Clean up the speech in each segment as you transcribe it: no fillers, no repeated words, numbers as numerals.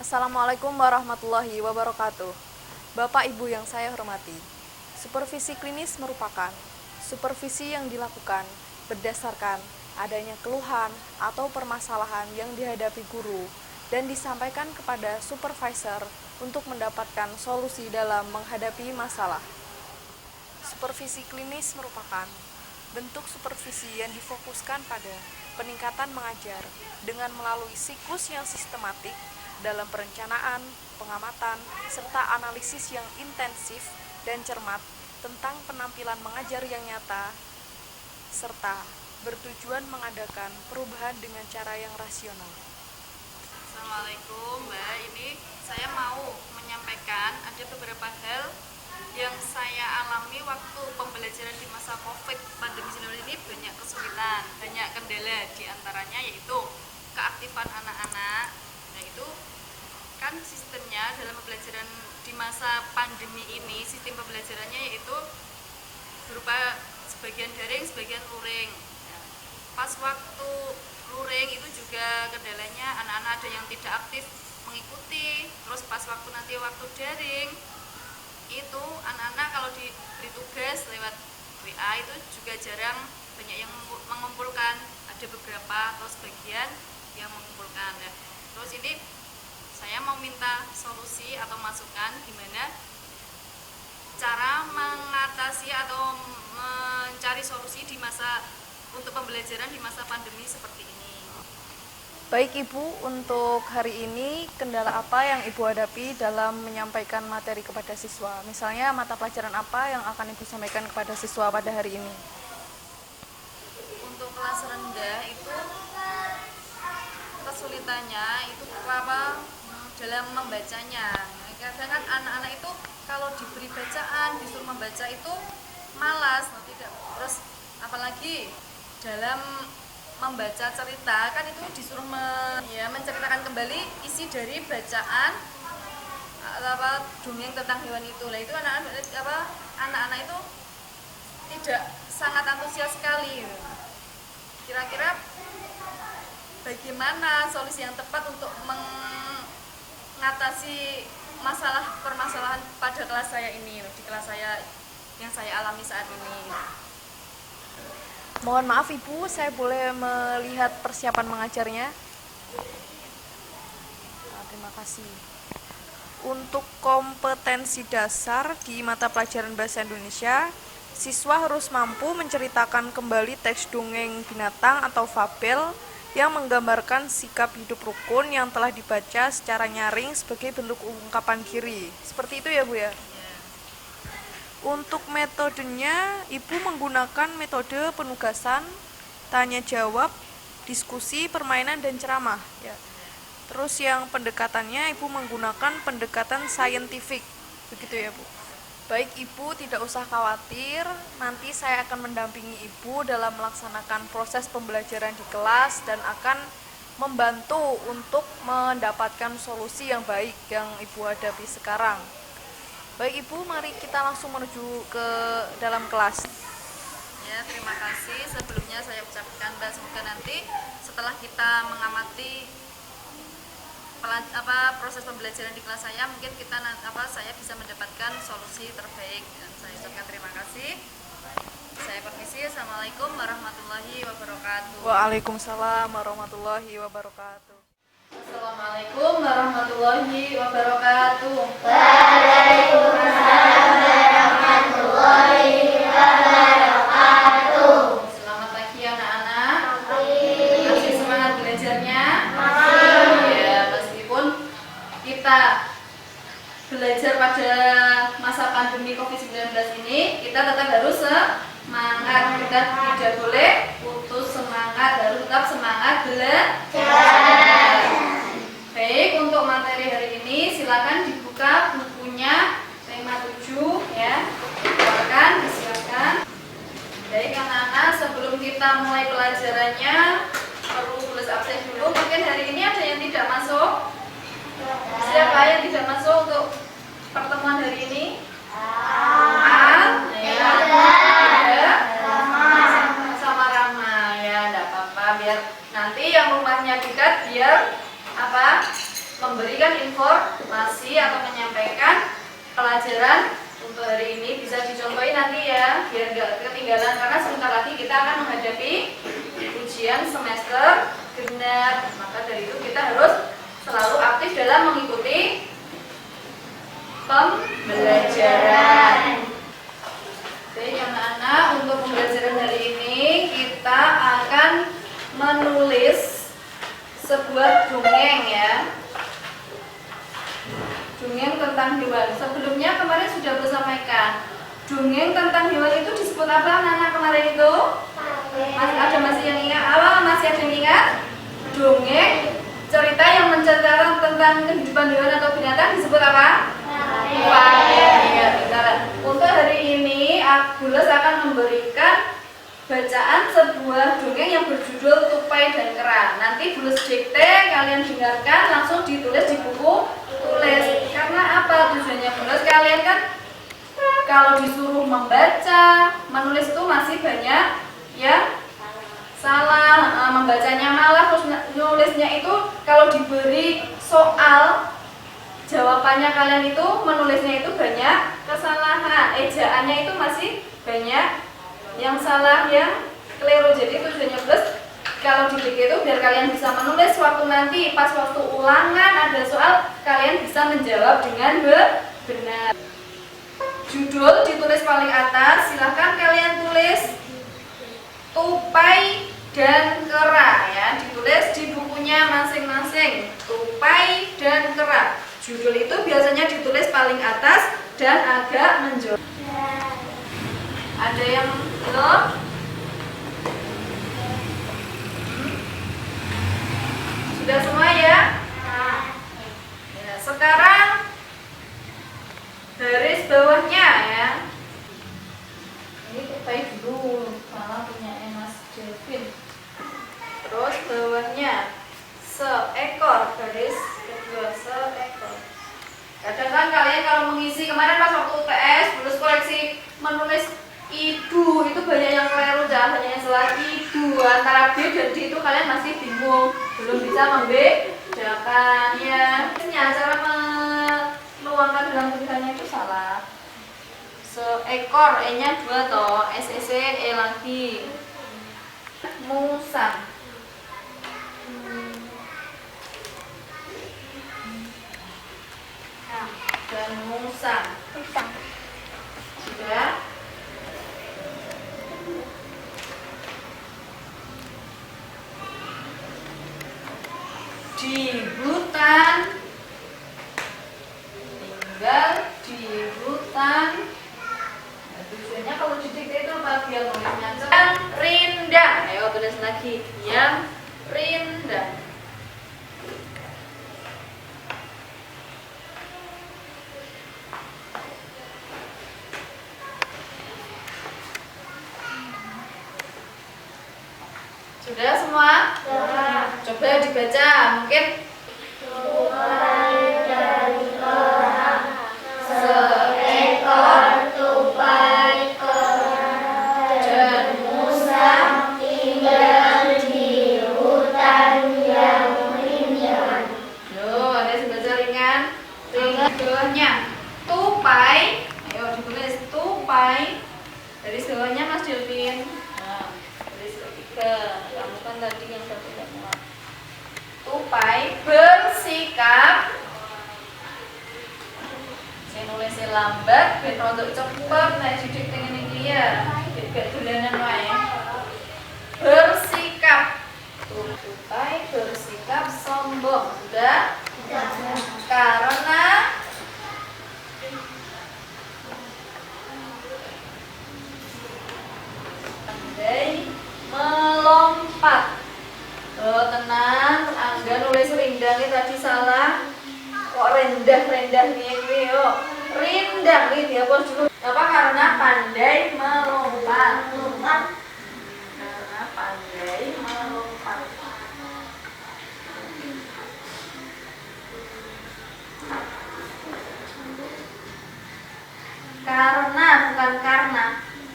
Assalamualaikum warahmatullahi wabarakatuh. Bapak Ibu yang saya hormati, supervisi klinis merupakan supervisi yang dilakukan berdasarkan adanya keluhan atau permasalahan yang dihadapi guru dan disampaikan kepada supervisor untuk mendapatkan solusi dalam menghadapi masalah. Supervisi klinis merupakan bentuk supervisi yang difokuskan pada peningkatan mengajar dengan melalui siklus yang sistematik dalam perencanaan, pengamatan, serta analisis yang intensif dan cermat tentang penampilan mengajar yang nyata, serta bertujuan mengadakan perubahan dengan cara yang rasional. Assalamualaikum Mbak, ini saya mau menyampaikan ada beberapa hal yang saya alami waktu pembelajaran di masa COVID pandemi 19 ini. Banyak kesulitan, banyak kendala, diantaranya yaitu keaktifan anak-anak. Nah itu kan sistemnya dalam pembelajaran di masa pandemi ini, sistem pembelajarannya yaitu berupa sebagian daring, sebagian luring. Pas waktu luring itu juga kendalanya anak-anak ada yang tidak aktif mengikuti. Terus pas waktu daring itu anak-anak kalau diberi tugas lewat WA itu juga jarang, banyak yang mengumpulkan, ada beberapa atau sebagian yang mengumpulkan. Nah, terus ini saya mau minta solusi atau masukan gimana cara mengatasi atau mencari solusi di masa untuk pembelajaran di masa pandemi seperti ini. Baik Ibu, untuk hari ini kendala apa yang Ibu hadapi dalam menyampaikan materi kepada siswa? Misalnya mata pelajaran apa yang akan Ibu sampaikan kepada siswa pada hari ini? Untuk kelas rendah itu kesulitannya itu apa dalam membacanya. Kadang kan anak-anak itu kalau diberi bacaan disuruh membaca itu malas, tidak. Terus apalagi dalam membaca cerita kan itu disuruh menceritakan kembali isi dari bacaan dongeng tentang hewan itu. Lah itu anak-anak itu tidak sangat antusias sekali. Kira-kira bagaimana solusi yang tepat untuk mengatasi permasalahan pada kelas saya ini, di kelas saya yang saya alami saat ini. Mohon maaf Ibu, saya boleh melihat persiapan mengajarnya? Terima kasih. Untuk kompetensi dasar di mata pelajaran Bahasa Indonesia, siswa harus mampu menceritakan kembali teks dongeng binatang atau fabel yang menggambarkan sikap hidup rukun yang telah dibaca secara nyaring sebagai bentuk ungkapan kiri. Seperti itu ya Bu ya? Untuk metodenya, Ibu menggunakan metode penugasan, tanya jawab, diskusi, permainan, dan ceramah. Ya. Terus yang pendekatannya, Ibu menggunakan pendekatan saintifik. Begitu ya Bu. Baik Ibu, tidak usah khawatir, nanti saya akan mendampingi Ibu dalam melaksanakan proses pembelajaran di kelas dan akan membantu untuk mendapatkan solusi yang baik yang Ibu hadapi sekarang. Baik Ibu, mari kita langsung menuju ke dalam kelas. Ya, terima kasih. Sebelumnya saya ucapkan Mbak, semoga nanti setelah kita mengamati proses pembelajaran di kelas saya, mungkin saya bisa mendapatkan solusi terbaik. Dan saya ucapkan terima kasih. Saya permisi. Assalamualaikum warahmatullahi wabarakatuh. Waalaikumsalam warahmatullahi wabarakatuh. Assalamualaikum warahmatullahi wabarakatuh. Waalaikumsalam warahmatullahi wabarakatuh. Selamat pagi anak-anak. Pagi. Masih semangat belajarnya? Masih. Ya, meskipun kita belajar pada masa pandemi COVID-19 ini, kita tetap harus semangat. Kita tidak boleh putus semangat, harus tetap semangat belajar. Baik, untuk materi hari ini silakan dibuka bukunya tema 7 ya. Silakan. Baik anak-anak, sebelum kita mulai pelajarannya perlu tulis absen dulu. Mungkin hari ini ada yang tidak masuk. Siapa yang tidak masuk untuk pertemuan hari ini? Sama Rama ya, enggak apa-apa, biar nanti yang rumahnya dekat biar memberikan info semester genap. Maka dari itu kita harus selalu aktif dalam mengikuti pembelajaran. Oke, anak-anak, untuk pembelajaran hari ini kita akan menulis sebuah dongeng ya. Dongeng tentang hewan. Sebelumnya kemarin sudah bersampaikan. Dongeng tentang hewan itu disebut apa anak-anak kemarin itu? Masih yang ingat? Masih ada yang ingat? Dongeng cerita yang menceritakan tentang kehidupan hewan atau binatang disebut apa? Untuk hari ini Bulus akan memberikan bacaan sebuah dongeng yang berjudul Tupai dan Kera. Nanti Bulus dikte, kalian dengarkan, langsung ditulis di buku tulis. Karena apa tujuannya Bulus? Kalian kan kalau disuruh membaca, menulis itu masih banyak yang salah, membacanya malah, terus nulisnya itu kalau diberi soal jawabannya kalian itu menulisnya itu banyak kesalahan, ejaannya itu masih banyak yang salah, yang keliru. Jadi tujuannya Bulus kalau di BK itu biar kalian bisa menulis waktu nanti pas waktu ulangan ada soal kalian bisa menjawab dengan benar. Judul ditulis paling atas, silahkan kalian tulis Tupai dan Kera ya, ditulis di bukunya masing-masing. Tupai dan Kera. Judul itu biasanya ditulis paling atas dan agak menjorok. Ada yang belum? Sudah semua ya? Ya, sekarang garis bawahnya ya. Ini tupai dulu, malah punya Mas Devin. Terus bawahnya seekor, garis kedua seekor. Kadang kan kalian kalau mengisi kemarin pas waktu UTS Bulus koleksi menulis idu itu banyak yang keliru, hanya yang salah idu antara B dan D itu kalian masih bingung, belum bisa membedakan ya. Cara menuangkan dalam tulisannya itu salah. Seekor E-nya 2 toh, SEC E lagi. Musang. Dan musang. Sudah. Di hutan, tinggal di hutan. Nah, tujuannya kalau di dikte itu apa? Biar nulisnya yang rindang. Ayo tulis lagi, yang rindang. Sudah semua? Ya. Coba dibaca, mungkin. Tupai dan kera, seekor tupai kera dan musang tinggal di hutan yang rindang. Yo, ada baca ringan. Bawahnya tupai. Ayo ditulis tupai. Dari bawahnya Mas Delvin. Nah, garis ketiga. Kamu kan tadi yang satu tidak muat. Tupai bersikap. Saya nulisnya lambat, ben untuk cepet. Nah, didik dengan ini ya. Gak dolanan wae. Bersikap. Tupai bersikap sombong. Sudah? Karena pandai melompat. Oh, tenang, Angga nulis rindang tadi salah. Kok rendah nih, yo. Rindang nih dihapus dulu. Apa? Karena pandai melompat. Karena pandai melompat. Karena, bukan karena.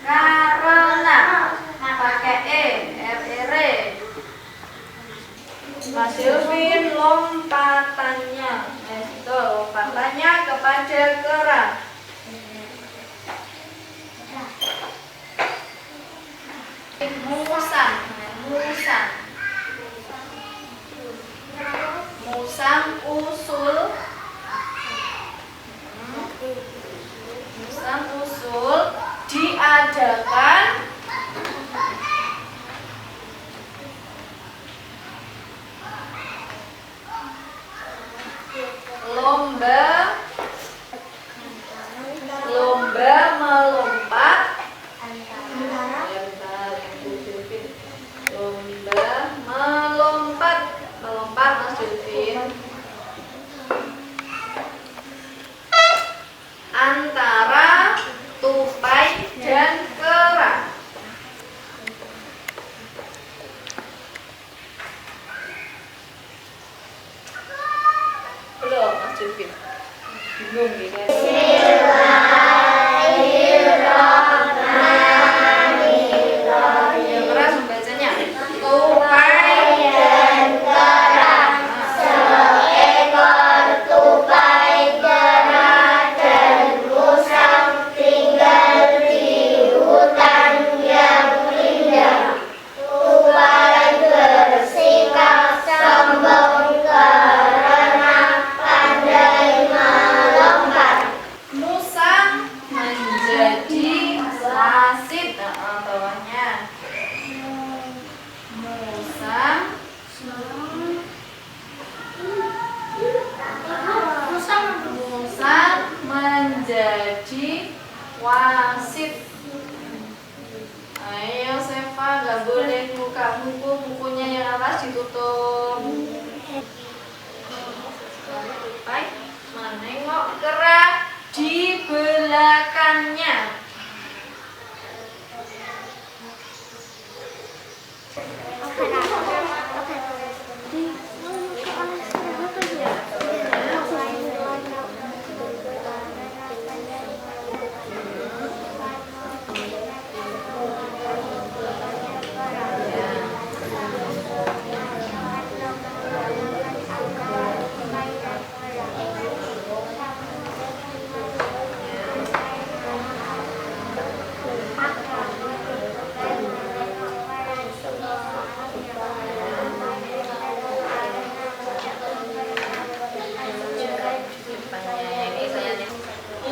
Karena pakai E, R-E-R. Mas Delvin lompatannya. Nah, itu lompatannya kepada kera. Musang. mengadakan lomba melompat, melompat Mas Julvin, antara tupai dan kera. Belum Mas Julvin? Bingung nih kan? Yang keras membacanya. Tupai dan kera, seekor tupai, kera, dan musang tinggal di hutan yang indah. Tupai bersikap sombong karena pandai melompat. musang menjadi wasit. Bawahnya musang menjadi wasit. Ayo Seva, nggak boleh buka bukunya yang atas ditutup. Tupai menengok kera di belakangnya.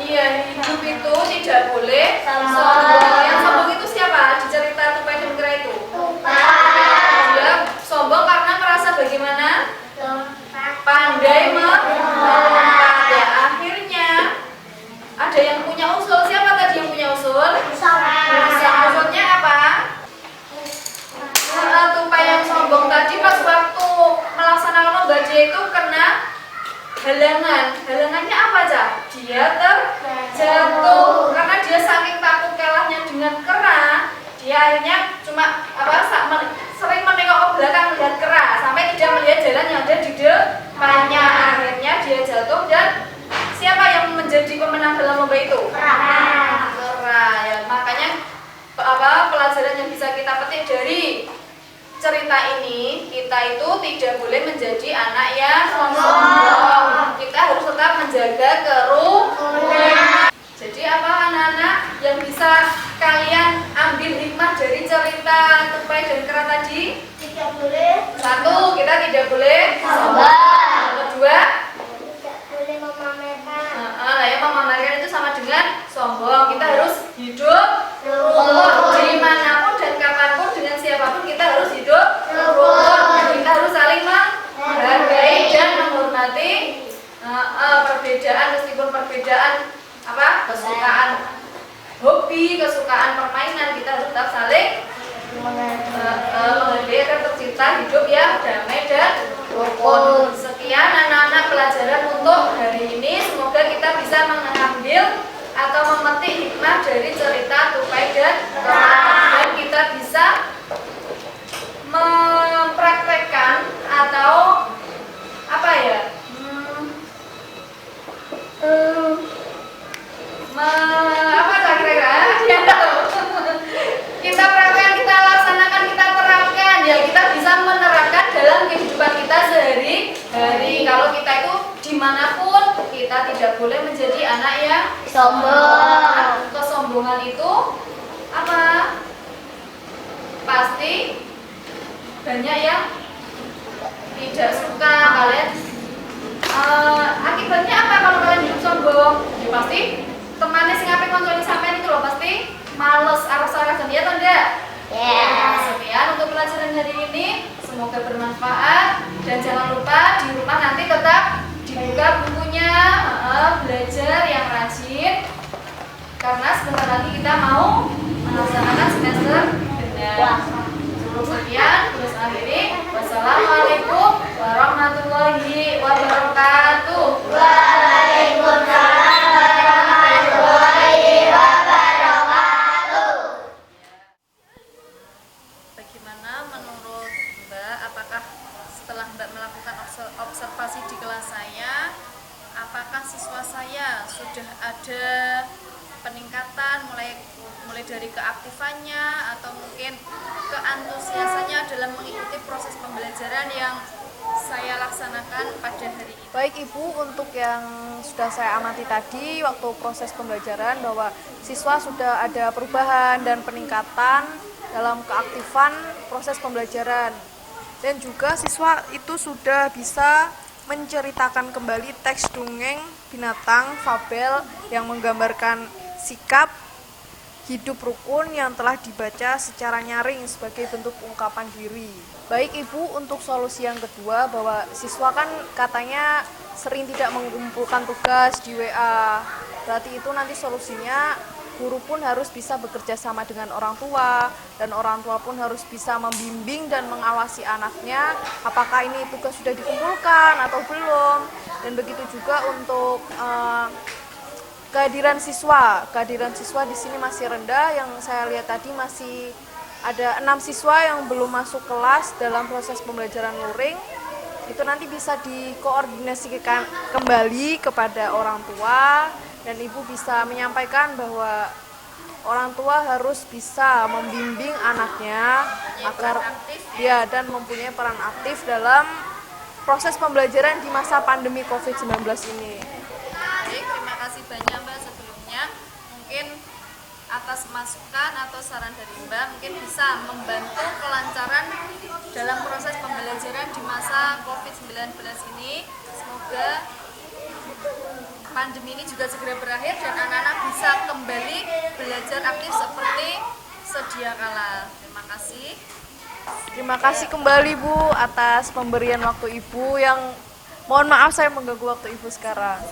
Iya, hidup itu tidak boleh sombong. Yang sombong itu siapa? Di cerita tupai dan kera itu. Dia sombong karena merasa bagaimana? Pandai melompat. Ya, akhirnya ada yang punya usul. Siapa tadi yang punya usul? Usulnya apa? Tupai yang sombong tadi pas waktu melaksanakan lomba dia itu kena halangan. Halangannya apa aja? Dia terjatuh karena dia saking takut kalahnya dengan kera. Dia akhirnya cuma sering menengok ke belakang melihat kera sampai tidak melihat jalan yang ada di depannya. Akhirnya dia jatuh dan siapa yang menjadi pemenang dalam lomba itu? Kera. Ya, makanya pelajaran yang bisa kita petik dari cerita ini, kita itu tidak boleh menjadi anak yang sombong. Kita harus tetap menjaga kerukunan. Jadi apa anak-anak yang bisa kalian ambil hikmah dari cerita tupai dan kera tadi? Tidak boleh. Satu, kita tidak boleh sombong. Kedua, Tidak boleh memamerkan. yang memamerkan itu sama dengan sombong. Kita harus hidup rukun dimanapun dan kapanpun dengan siapapun kita harus hidup rukun. Kita harus saling menghargai dan menghormati perbedaan meskipun perbedaan kesukaan hobi, kesukaan permainan kita harus tetap saling menghargai agar tercipta hidup yang damai dan rukun. Sekian anak-anak pelajaran untuk hari ini. Semoga kita bisa mengambil atau memetik hikmah dari cerita tupai dan kera dan kita bisa mempraktekkan atau kita praktekkan, kita laksanakan, kita terapkan ya, kita bisa menerapkan dalam kehidupan kita sehari-hari. Kalau kita itu dimanapun kita tidak boleh menjadi anak yang Sombong. Kesombongan itu apa? Pasti banyak yang tidak suka. Kalian akibatnya apa kalau kalian hidup sombong? Ya pasti temannya sing ape koncone sampean itu loh pasti males arep-arep ya toh ndak? Ya. Sekian untuk pelajaran hari ini, semoga bermanfaat dan jangan lupa di rumah nanti tetap dibuka bukunya, belajar yang rajin karena sebentar lagi kita mau melaksanakan semester genap. Cukup sekian, terus akhiri. Wassalamualaikum warahmatullahi wabarakatuh. Waalaikumsalam warahmatullahi wabarakatuh. Bagaimana menurut Mbak, apakah setelah Mbak melakukan observasi di kelas saya, apakah siswa saya sudah ada peningkatan mulai dari keaktifannya atau mungkin keantusiasannya dalam mengikuti proses pembelajaran yang saya laksanakan pada hari ini? Baik Ibu, untuk yang sudah saya amati tadi waktu proses pembelajaran bahwa siswa sudah ada perubahan dan peningkatan dalam keaktifan proses pembelajaran. Dan juga siswa itu sudah bisa menceritakan kembali teks dongeng binatang fabel yang menggambarkan sikap hidup rukun yang telah dibaca secara nyaring sebagai bentuk ungkapan diri. Baik Ibu, untuk solusi yang kedua bahwa siswa kan katanya sering tidak mengumpulkan tugas di WA. Berarti itu nanti solusinya guru pun harus bisa bekerja sama dengan orang tua dan orang tua pun harus bisa membimbing dan mengawasi anaknya apakah ini tugas sudah dikumpulkan atau belum. Dan begitu juga untuk kehadiran siswa di sini masih rendah. Yang saya lihat tadi masih ada 6 siswa yang belum masuk kelas dalam proses pembelajaran luring. Itu nanti bisa dikoordinasikan kembali kepada orang tua dan Ibu bisa menyampaikan bahwa orang tua harus bisa membimbing anaknya agar dia dan mempunyai peran aktif dalam proses pembelajaran di masa pandemi COVID-19 ini. Baik, terima kasih banyak Mbak sebelumnya. Mungkin atas masukan atau saran dari Mbak mungkin bisa membantu kelancaran dalam proses pembelajaran di masa COVID-19 ini. Semoga pandemi ini juga segera berakhir dan anak-anak bisa kembali belajar aktif seperti sedia kala. Terima kasih. Terima kasih kembali Bu atas pemberian waktu Ibu yang mohon maaf saya mengganggu waktu Ibu sekarang.